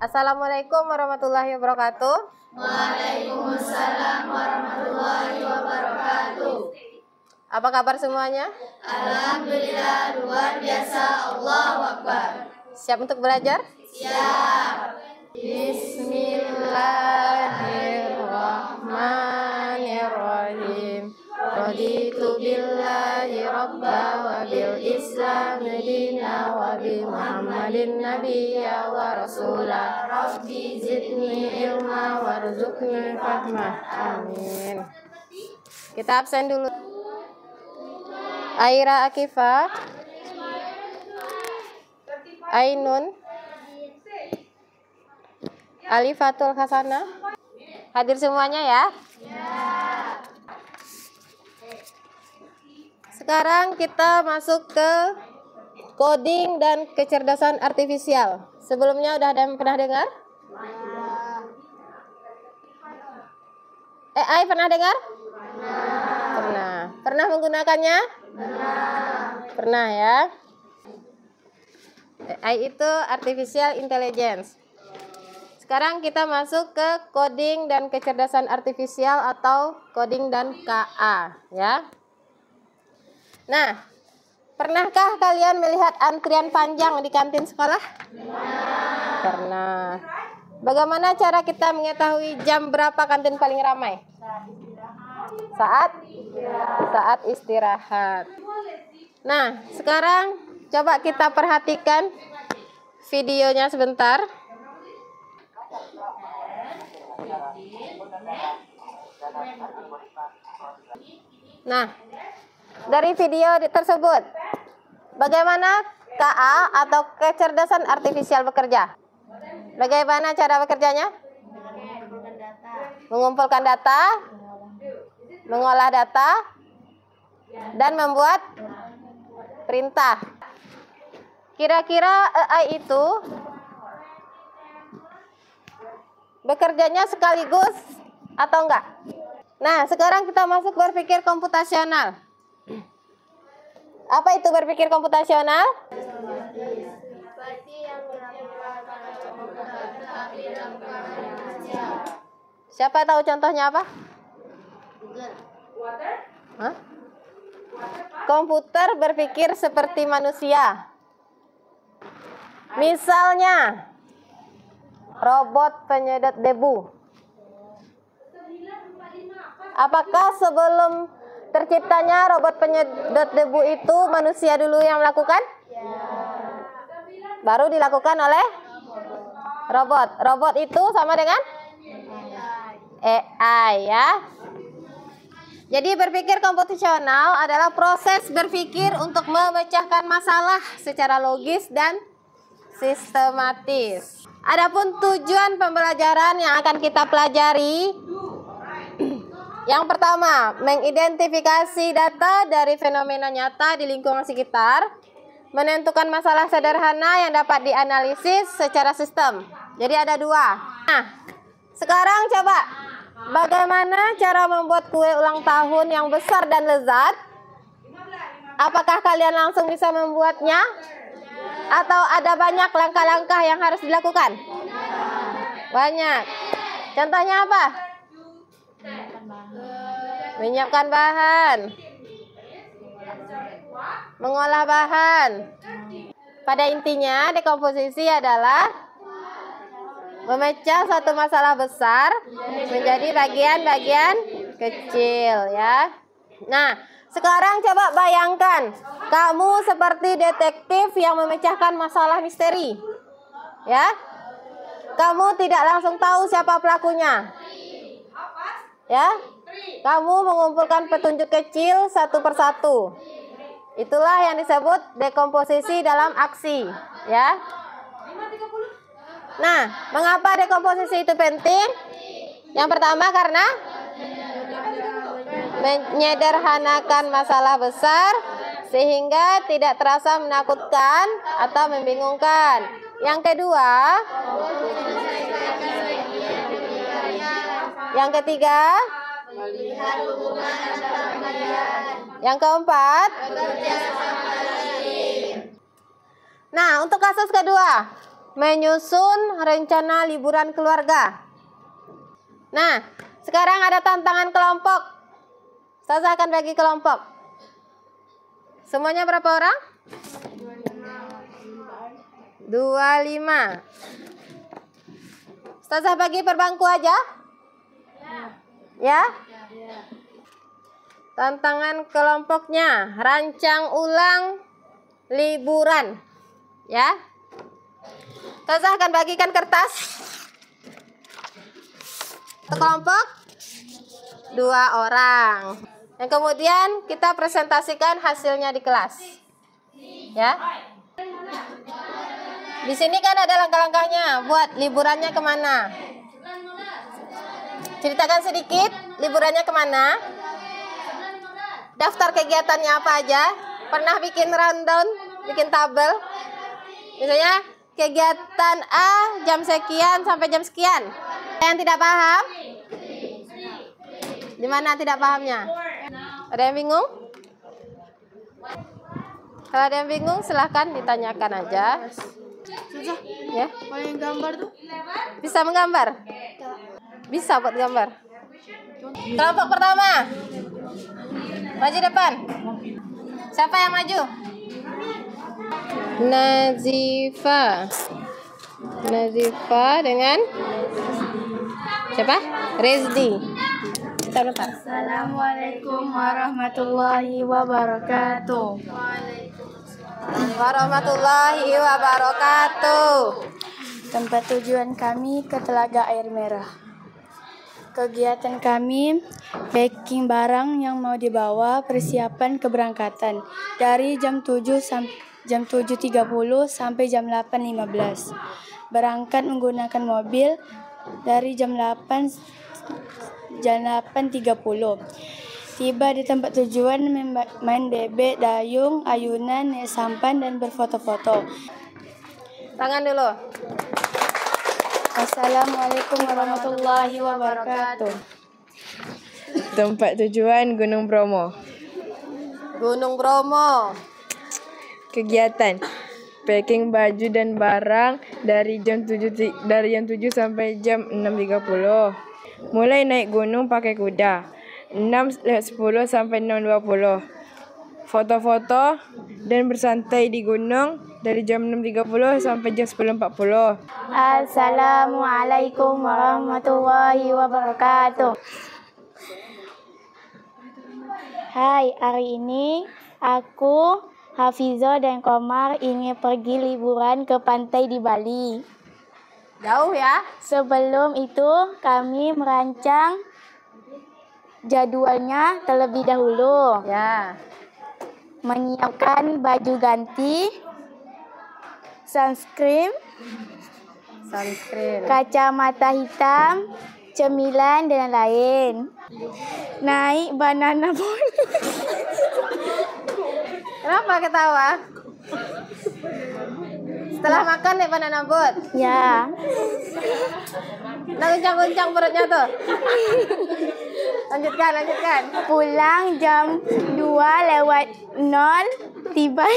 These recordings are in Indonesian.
Assalamualaikum warahmatullahi wabarakatuh. Waalaikumsalam warahmatullahi wabarakatuh. Apa kabar semuanya? Alhamdulillah, luar biasa. Allahu Akbar. Siap untuk belajar? Siap. Bismillahirrahmanirrahim. Raditu billahi rabba wa bil islam dina wa bi Muhammadin nabiyya wa rasula. Rabbi zidni ilma warzuqni fahmah. Amin. Kita absen dulu. Aira Akifah, Ainun, Alifatul Hasanah. Hadir semuanya ya? Sekarang kita masuk ke coding dan kecerdasan artifisial. Sebelumnya udah ada yang pernah dengar? AI pernah dengar? Pernah. Pernah menggunakannya? Pernah ya. AI itu artificial intelligence. Sekarang kita masuk ke coding dan kecerdasan artifisial atau coding dan KA ya. Nah, pernahkah kalian melihat antrian panjang di kantin sekolah? Pernah. Bagaimana cara kita mengetahui jam berapa kantin paling ramai? Saat istirahat. Nah, sekarang coba kita perhatikan videonya sebentar. Nah, dari video tersebut, bagaimana KA atau kecerdasan artifisial bekerja? Bagaimana cara bekerjanya? Mengumpulkan data, mengolah data, dan membuat perintah. Kira-kira AI itu bekerjanya sekaligus atau enggak? Nah, sekarang kita masuk berpikir komputasional. Apa itu berpikir komputasional? Siapa tahu contohnya apa? Hah? Komputer berpikir seperti manusia. Misalnya, robot penyedot debu. Apakah sebelum terciptanya robot penyedot debu itu manusia dulu yang melakukan? Baru dilakukan oleh robot. Robot itu sama dengan AI ya. Jadi berpikir komputasional adalah proses berpikir untuk memecahkan masalah secara logis dan sistematis. Adapun tujuan pembelajaran yang akan kita pelajari, yang pertama, mengidentifikasi data dari fenomena nyata di lingkungan sekitar, menentukan masalah sederhana yang dapat dianalisis secara sistem. Jadi ada dua. Nah, sekarang coba, bagaimana cara membuat kue ulang tahun yang besar dan lezat? Apakah kalian langsung bisa membuatnya? Atau ada banyak langkah-langkah yang harus dilakukan? Banyak. Contohnya apa? Menyiapkan bahan, mengolah bahan. Pada intinya, dekomposisi adalah memecah satu masalah besar menjadi bagian-bagian kecil ya. Nah, sekarang coba bayangkan kamu seperti detektif yang memecahkan masalah misteri. Ya. Kamu tidak langsung tahu siapa pelakunya. Ya. Kamu mengumpulkan petunjuk kecil satu persatu. Itulah yang disebut dekomposisi dalam aksi, ya. Nah, mengapa dekomposisi itu penting? Yang pertama karena menyederhanakan masalah besar sehingga tidak terasa menakutkan atau membingungkan. Yang kedua, yang ketiga, melihat hubungan antara bagian. Yang keempat, bekerja sama tim. Nah, untuk kasus kedua, menyusun rencana liburan keluarga. Nah, sekarang ada tantangan kelompok. Ustazah akan bagi kelompok. Semuanya berapa orang? 25. Ustazah bagi per bangku aja? Ya? Tantangan kelompoknya, rancang ulang liburan. Ya? Ustazah akan bagikan kertas. Kelompok 2 orang. Yang kemudian kita presentasikan hasilnya di kelas. Ya. Di sini kan ada langkah-langkahnya buat liburannya kemana. Ceritakan sedikit liburannya kemana. Daftar kegiatannya apa aja. Pernah bikin rundown, bikin tabel. Misalnya kegiatan A jam sekian sampai jam sekian. Yang tidak paham? Di mana tidak pahamnya? Ada yang bingung? Kalau ada yang bingung silahkan ditanyakan aja. Ya. Kalau yang gambar tuh? Bisa menggambar? Bisa buat gambar. Kelompok pertama. Maju depan. Siapa yang maju? Nazifa dengan siapa? Rezdi. Kita bentar. Assalamualaikum warahmatullahi wabarakatuh. Warahmatullahi wabarakatuh. Tempat tujuan kami ke Telaga Air Merah. Kegiatan kami packing barang yang mau dibawa, persiapan keberangkatan dari jam 7.30 sampai jam 8.15. Berangkat menggunakan mobil dari jam 8.30. Tiba di tempat tujuan main bebek, dayung, ayunan, naik sampan dan berfoto-foto. Tangan dulu. Assalamualaikum warahmatullahi wabarakatuh. Tempat tujuan Gunung Bromo. Gunung Bromo. Kegiatan packing baju dan barang dari jam 7 sampai jam 6.30. Mulai naik gunung pakai kuda 6.10 sampai 6.20. Foto-foto dan bersantai di gunung dari jam 6.30 sampai jam 10.40. Assalamualaikum warahmatullahi wabarakatuh. Hai, hari ini aku, Hafizo dan Komar ingin pergi liburan ke pantai di Bali. Jauh ya? Sebelum itu kami merancang jadwalnya terlebih dahulu. Ya. Menyiapkan baju ganti, sunscreen, kacamata hitam, cemilan dan lain. Naik banana boat. Kenapa ketawa? Setelah makan naik banana boat. Ya. Nah, guncang-guncang perutnya tuh. Lanjutkan. Pulang jam 2:00 tiba.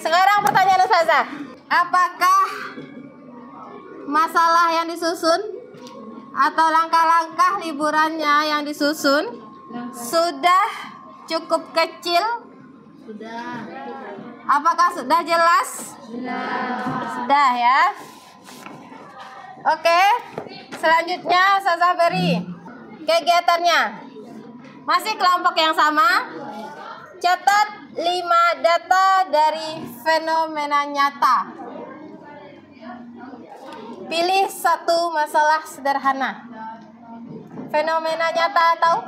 Sekarang pertanyaan Ustazah. Apakah masalah yang disusun atau langkah-langkah liburannya yang disusun sudah cukup kecil? Sudah. Apakah sudah jelas? Sudah ya. Oke. Selanjutnya Ustazah beri kegiatannya. Masih kelompok yang sama. Catat 5 data dari fenomena nyata. Pilih satu masalah sederhana. Fenomena nyata tahu?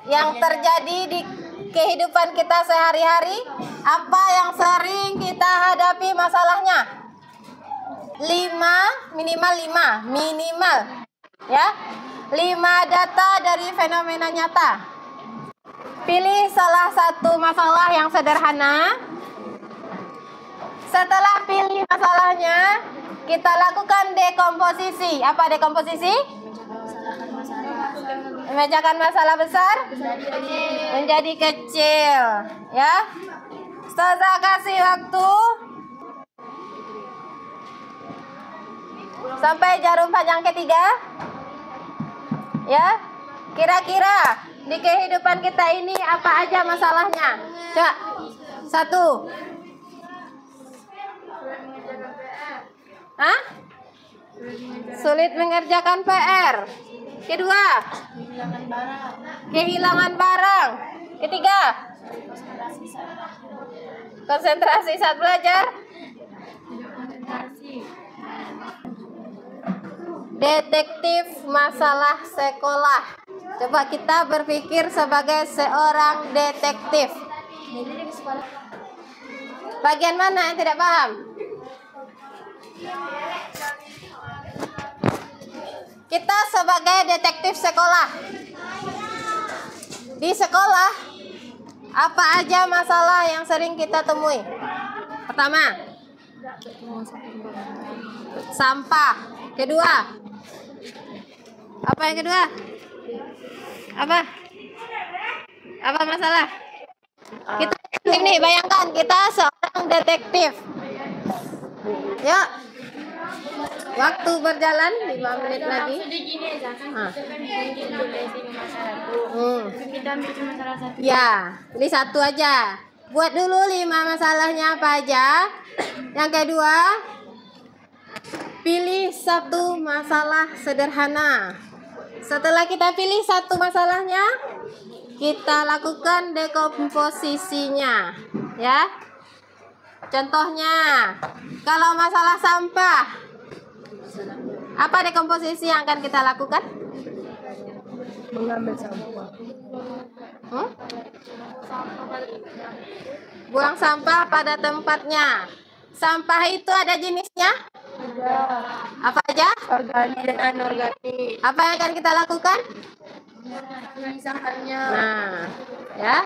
Yang terjadi di kehidupan kita sehari-hari. Apa yang sering kita hadapi masalahnya? Minimal 5. Ya. 5 data dari fenomena nyata. Pilih salah satu masalah yang sederhana. Setelah pilih masalahnya, kita lakukan dekomposisi. Apa dekomposisi? Memecahkan masalah besar menjadi kecil, ya. Ustazah kasih waktu sampai jarum panjang ketiga. Ya, kira-kira di kehidupan kita ini apa aja masalahnya? Coba, 1. Hah? Sulit mengerjakan PR. Kedua, kehilangan barang. Ketiga, konsentrasi saat belajar. Detektif masalah sekolah. Coba kita berpikir sebagai seorang detektif. Bagian mana yang tidak paham? Kita sebagai detektif sekolah. Di sekolah, apa aja masalah yang sering kita temui? Pertama, sampah. Kedua, apa yang kedua? Apa masalah? Kita ini bayangkan kita seorang detektif. Ya. Waktu berjalan 5 menit lagi. Ya, ini satu aja. Buat dulu 5 masalahnya apa aja. Yang kedua, pilih 1 masalah sederhana. Setelah kita pilih 1 masalahnya, kita lakukan dekomposisinya, ya. Contohnya, kalau masalah sampah, apa dekomposisi yang akan kita lakukan? Mengambil sampah. Buang sampah pada tempatnya. Sampah itu ada jenisnya? Apa aja? Organik dan anorganik. Apa yang akan kita lakukan? Memisahkannya. Nah, ya.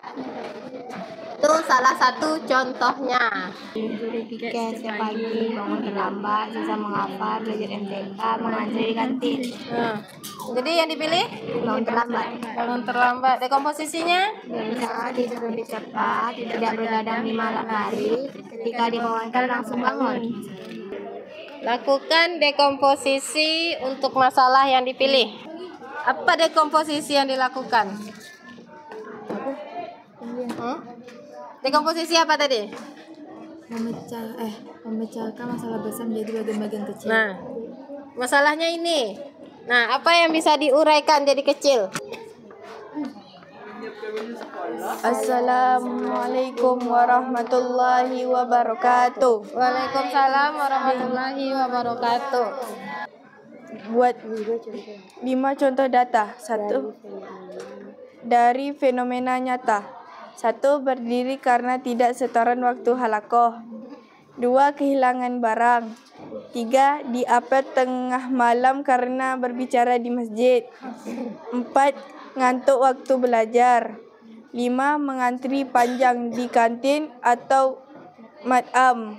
Itu salah satu contohnya. Tiket setiap pagi, bangun terlambat, susah menghafal, belajar MTK, mengantri di kantin. Nah, jadi yang dipilih Bangun terlambat. bangun terlambat. Dekomposisinya? Bisa tidur lebih cepat, tidak bergadang di malam hari, ketika dibangunkan langsung bangun. Lakukan dekomposisi untuk masalah yang dipilih. Apa dekomposisi yang dilakukan? Dekomposisi apa tadi? Memecahkan masalah besar menjadi bagian-bagian kecil. Nah, masalahnya ini. Nah, apa yang bisa diuraikan jadi kecil? Assalamualaikum warahmatullahi wabarakatuh. Waalaikumsalam warahmatullahi wabarakatuh. Buat 5 contoh data. 1. Dari fenomena nyata. 1. Berdiri karena tidak setoran waktu halakoh. 2. Kehilangan barang. 3. Diapet tengah malam karena berbicara di masjid. 4. Ngantuk waktu belajar. 5. Mengantri panjang di kantin atau mad'am.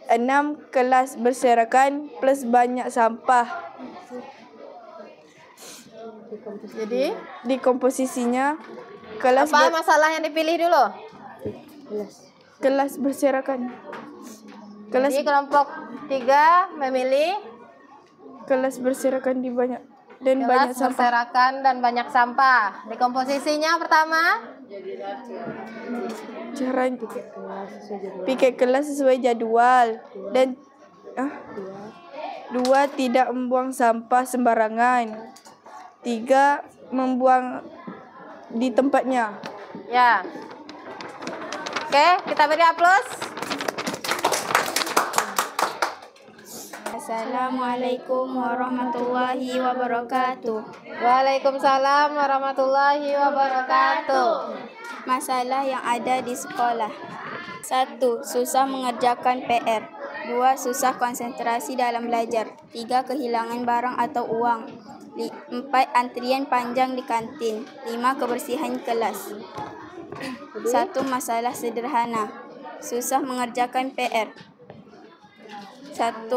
6. Kelas berserakan plus banyak sampah. Jadi, Dekomposisinya kelas apa masalah yang dipilih dulu? kelas berserakan. Kelas Jadi kelompok 3 memilih kelas berserakan di banyak dan kelas banyak sampah. berserakan dan banyak sampah. Dekomposisinya pertama, Cara piket kelas sesuai jadwal dan 2. Tidak membuang sampah sembarangan. 3. Membuang di tempatnya. ya. Oke, kita beri aplaus. Assalamualaikum warahmatullahi wabarakatuh. Waalaikumsalam warahmatullahi wabarakatuh. Masalah yang ada di sekolah. 1. Susah mengerjakan PR. 2. Susah konsentrasi dalam belajar. 3. Kehilangan barang atau uang. 4. Antrian panjang di kantin. 5. Kebersihan kelas. 1. Masalah sederhana. Susah mengerjakan PR. 1.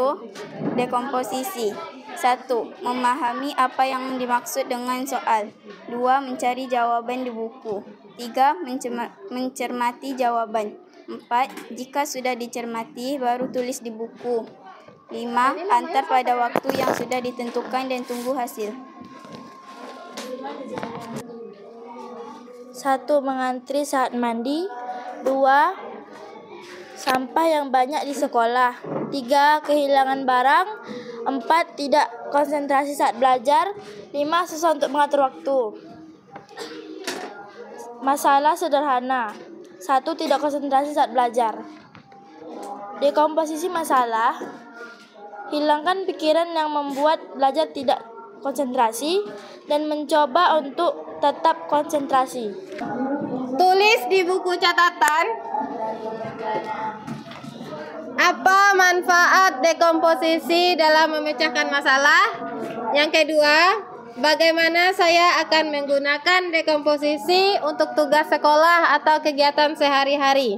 Dekomposisi. 1. Memahami apa yang dimaksud dengan soal. 2. Mencari jawaban di buku. 3. Mencermati jawaban. 4. Jika sudah dicermati, baru tulis di buku. 5. Antar pada waktu yang sudah ditentukan dan tunggu hasil. 1. Mengantri saat mandi. 2. Sampah yang banyak di sekolah. 3. Kehilangan barang. 4. Tidak konsentrasi saat belajar. 5. Susah untuk mengatur waktu. Masalah sederhana. 1. Tidak konsentrasi saat belajar. Dekomposisi masalah. Hilangkan pikiran yang membuat belajar tidak konsentrasi dan mencoba untuk tetap konsentrasi. Tulis di buku catatan apa manfaat dekomposisi dalam memecahkan masalah. Yang kedua, bagaimana saya akan menggunakan dekomposisi untuk tugas sekolah atau kegiatan sehari-hari.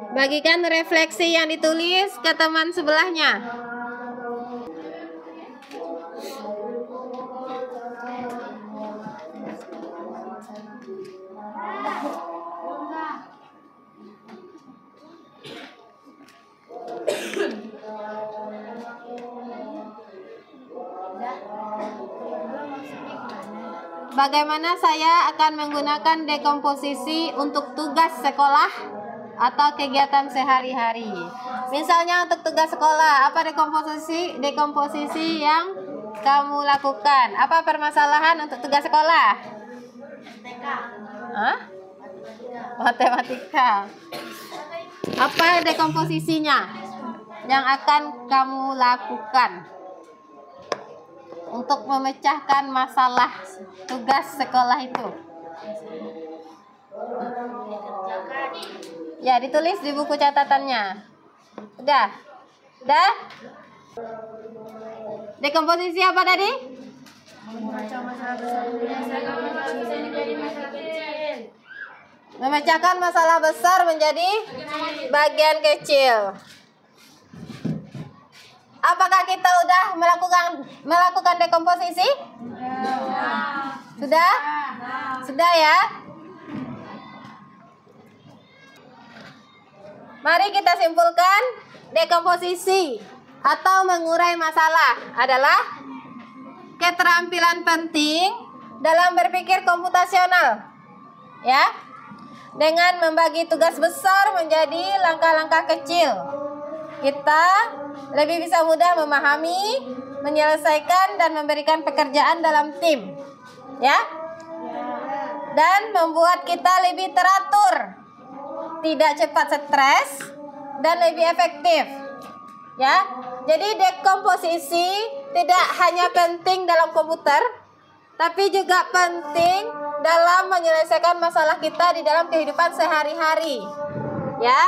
Bagikan refleksi yang ditulis ke teman sebelahnya. Bagaimana saya akan menggunakan dekomposisi untuk tugas sekolah atau kegiatan sehari-hari. Misalnya untuk tugas sekolah, apa dekomposisi yang kamu lakukan? Apa permasalahan untuk tugas sekolah? Hah? Matematika. Apa dekomposisinya yang akan kamu lakukan untuk memecahkan masalah tugas sekolah itu? Ya, ditulis di buku catatannya. Udah? Udah? Dekomposisi apa tadi? Memecahkan masalah besar menjadi bagian kecil. Apakah kita udah melakukan dekomposisi? Sudah? Sudah ya? Mari kita simpulkan, dekomposisi atau mengurai masalah adalah keterampilan penting dalam berpikir komputasional. Ya. Dengan membagi tugas besar menjadi langkah-langkah kecil, kita lebih bisa mudah memahami, menyelesaikan dan memberikan pekerjaan dalam tim. Ya. Dan membuat kita lebih teratur, tidak cepat stres dan lebih efektif. Ya. Jadi dekomposisi tidak hanya penting dalam komputer, tapi juga penting dalam menyelesaikan masalah kita di dalam kehidupan sehari-hari. Ya.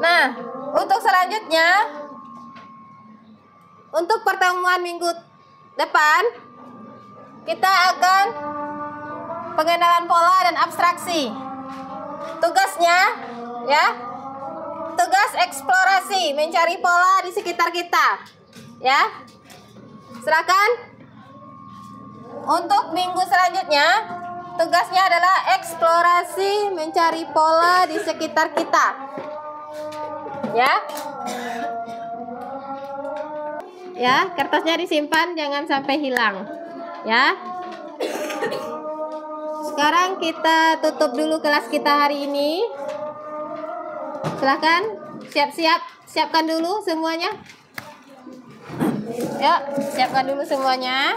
Nah, untuk selanjutnya, untuk pertemuan minggu depan, kita akan pengenalan pola dan abstraksi. Tugasnya, ya, tugas eksplorasi, mencari pola di sekitar kita. Ya, silakan. Untuk minggu selanjutnya, tugasnya adalah eksplorasi, mencari pola di sekitar kita. Ya. Ya, kertasnya disimpan, jangan sampai hilang. Ya. Sekarang kita tutup dulu kelas kita hari ini. Silakan siapkan dulu semuanya. Yuk, siapkan dulu semuanya.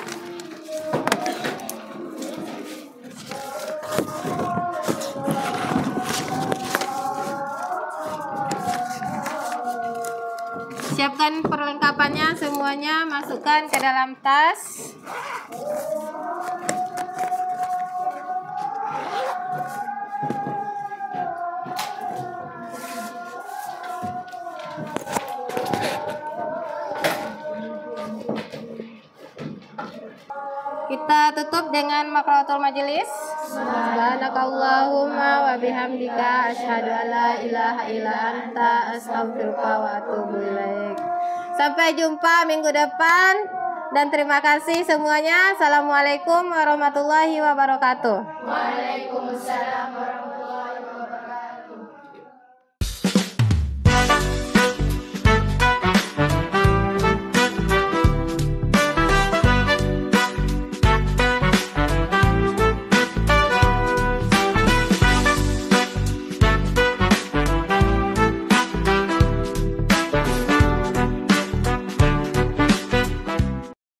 Siapkan perlengkapannya semuanya, masukkan ke dalam tas. Kita tutup dengan maqalatul majelis. Subhanakallahumma wa bihamdika asyhadu an la ilaha illa anta astaghfiruka wa atubu ilaik. Sampai jumpa minggu depan. dan terima kasih semuanya. Assalamualaikum warahmatullahi wabarakatuh. Waalaikumsalam warahmatullahi wabarakatuh.